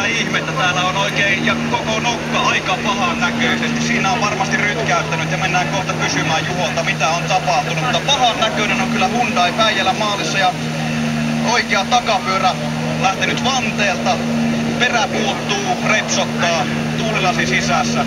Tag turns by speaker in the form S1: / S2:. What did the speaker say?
S1: ihmettä, täällä on oikein ja koko nokka aika pahan näköisesti. Siinä on varmasti rytkäyttänyt ja mennään kohta kysymään Juholta mitä on tapahtunut. Mutta pahan näköinen on kyllä Hyundai Päijälän maalissa ja oikea takapyörä lähtenyt vanteelta. Perä puuttuu, repsottaa, tuulilasi sisässä.